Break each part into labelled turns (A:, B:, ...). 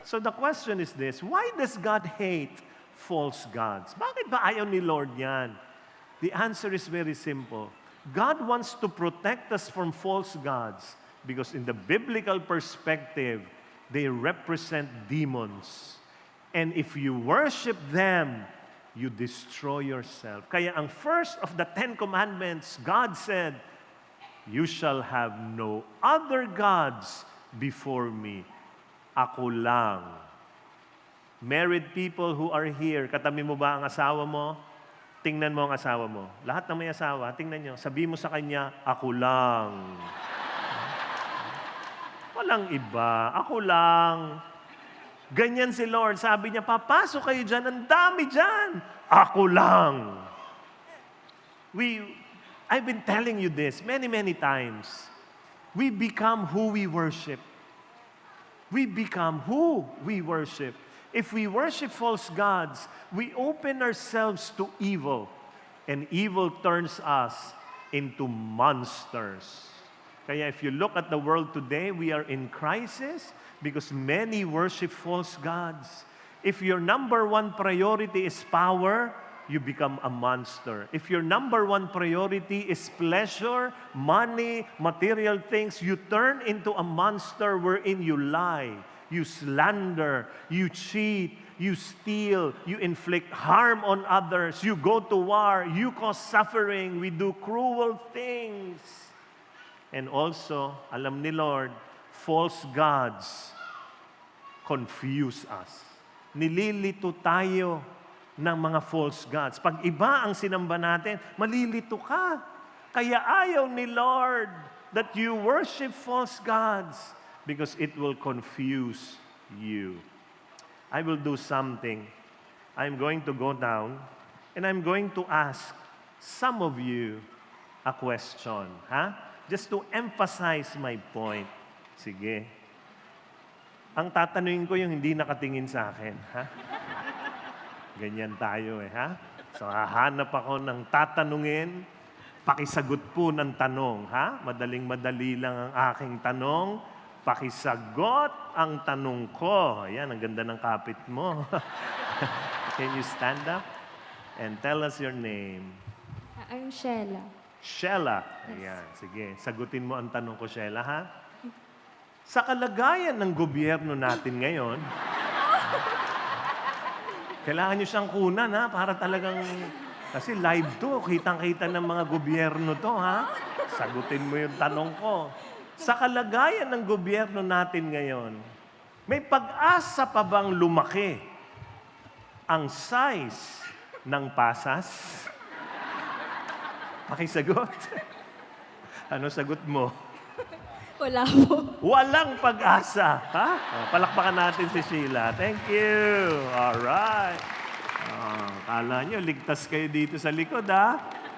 A: So the question is this, why does God hate false gods? Bakit ba ayaw ni Lord yan? The answer is very simple. God wants to protect us from false gods because in the biblical perspective, they represent demons. And if you worship them, you destroy yourself. Kaya ang first of the 10 commandments, God said, you shall have no other gods before me. Ako lang. Married people who are here, katabi mo ba ang asawa mo? Tingnan mo ang asawa mo. Lahat ng may asawa, tingnan nyo. Sabi mo sa kanya, ako lang. Walang iba. Ako lang. Ganyan si Lord. Sabi niya, papasok kayo dyan. Ang dami dyan. Ako lang. I've been telling you this many, many times. We become who we worship. We become who we worship. If we worship false gods, we open ourselves to evil. And evil turns us into monsters. Kaya if you look at the world today, we are in crisis because many worship false gods. If your number one priority is power, you become a monster. If your number one priority is pleasure, money, material things, you turn into a monster wherein you lie, you slander, you cheat, you steal, you inflict harm on others, you go to war, you cause suffering, we do cruel things. And also, alam ni Lord, false gods confuse us. Nililito tayo ng mga false gods. Pag iba ang sinamba natin, malilito ka. Kaya ayaw ni Lord that you worship false gods because it will confuse you. I will do something. I'm going to go down and I'm going to ask some of you a question. Just to emphasize my point. Sige. Ang tatanungin ko yung hindi nakatingin sa akin. Ganyan tayo So hahanap ako ng tatanungin, pakisagot po ng tanong, Madaling-madali lang ang aking tanong, pakisagot ang tanong ko. Ayan, ang ganda ng kapit mo. Can you stand up and tell us your name?
B: I'm Sheila.
A: Sheila. Ayan, sige. Sagutin mo ang tanong ko, Sheila, Sa kalagayan ng gobyerno natin ngayon, kailangan nyo siyang kunan, para talagang, kasi live to, kitang-kita ng mga gobyerno to, Sagutin mo yung tanong ko. Sa kalagayan ng gobyerno natin ngayon, may pag-asa pa bang lumaki ang size ng pasas? Pakisagot. Ano sagot mo?
B: Wala po.
A: Walang pag-asa. Palakpakan natin si Sheila. Thank you. All right. Kala nyo, ligtas kayo dito sa likod,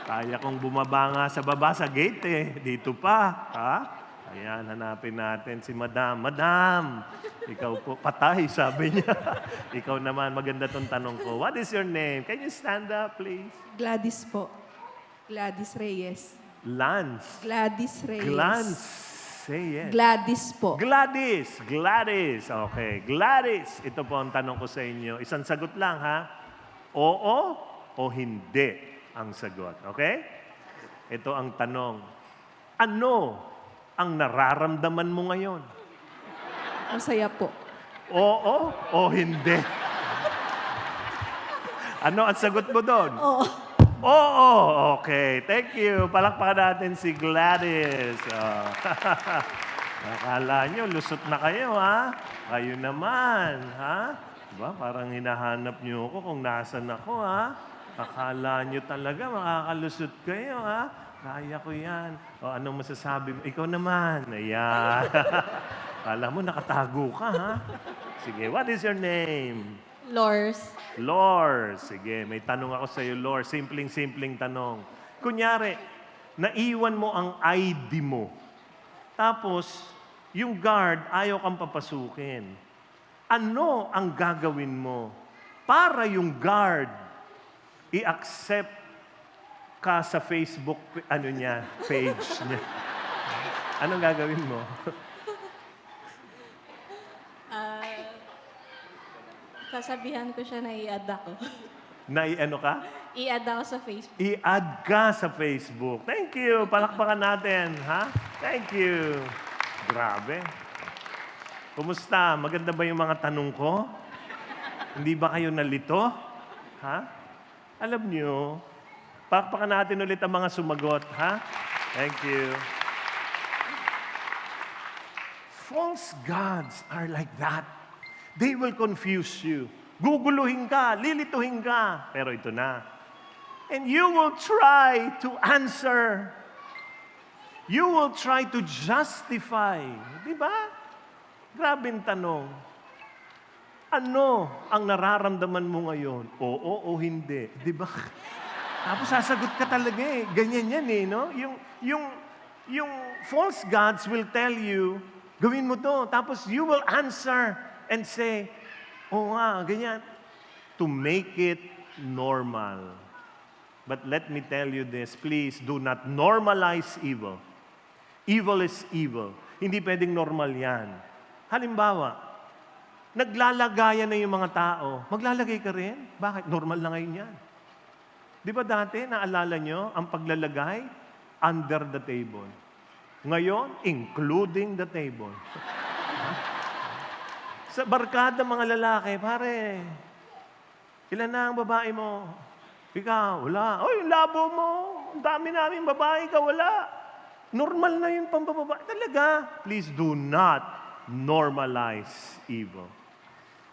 A: Kaya kong bumaba nga sa baba sa gate, Dito pa, Ayan, hanapin natin si Madam. Madam, ikaw po, patay, sabi niya. Ikaw naman, maganda tong tanong ko. What is your name? Can you stand up, please?
C: Gladys po. Gladys Reyes.
A: Lance.
C: Gladys Reyes.
A: Glance. Say yes.
C: Gladys po.
A: Gladys. Gladys. Okay. Gladys. Ito po ang tanong ko sa inyo. Isang sagot lang, Oo o hindi ang sagot. Okay? Ito ang tanong. Ano ang nararamdaman mo ngayon?
C: Masaya po.
A: Oo o hindi? Ano ang sagot mo doon?
C: Oo.
A: Oo, okay. Thank you. Palakpakan natin si Gladys. Akala nyo, lusot na kayo, Kayo naman, Diba? Parang hinahanap nyo ako kung nasan ako, Akala nyo talaga makakalusot kayo, Kaya ko yan. O, anong masasabi mo? Ikaw naman. Ayan. Akala mo, nakatago ka, Sige, what is your name?
B: Lors.
A: Lors. Sige, may tanong ako sa iyo, Lors. Simpleng-simpleng tanong. Kunyari, naiwan mo ang ID mo. Tapos, yung guard, ayaw kang papasukin. Ano ang gagawin mo para yung guard i-accept ka sa Facebook, page niya? Anong gagawin mo?
B: Sasabihan ko siya na i-add ako.
A: Ano ka?
B: I-add ako sa Facebook.
A: I-add ka sa Facebook. Thank you. Palakpakan natin, ha? Thank you. Grabe. Kumusta? Maganda ba yung mga tanong ko? Hindi ba kayo nalito? Ha? Alam nyo, palakpakan natin ulit ang mga sumagot, ha? Thank you. False gods are like that. They will confuse you. Guguluhin ka, lilituhin ka. Pero ito na. And you will try to answer. You will try to justify. Di ba? Grabing tanong. Ano ang nararamdaman mo ngayon? Oo o hindi. Di ba? Tapos sasagot ka talaga eh. Ganyan yan eh, no? Yung false gods will tell you, gawin mo to. Tapos you will answer and say, oo nga, ganyan. To make it normal. But let me tell you this, please do not normalize evil. Evil is evil. Hindi pwedeng normal yan. Halimbawa, naglalagayan na yung mga tao. Maglalagay ka rin? Bakit? Normal na ngayon yan. Di ba dati, naalala nyo, ang paglalagay under the table. Ngayon, including the table. Sa barkada mga lalaki, pare, ilan na ang babae mo? Ikaw, wala. Oy, yung labo mo. Ang dami namin babae ka, wala. Normal na yung pambababae. Talaga, please do not normalize evil.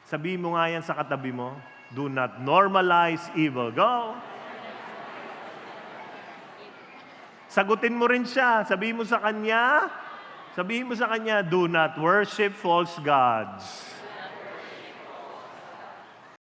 A: Sabihin mo nga yan sa katabi mo, do not normalize evil. Go! Sagutin mo rin siya. Sabihin mo sa kanya, do not worship false gods.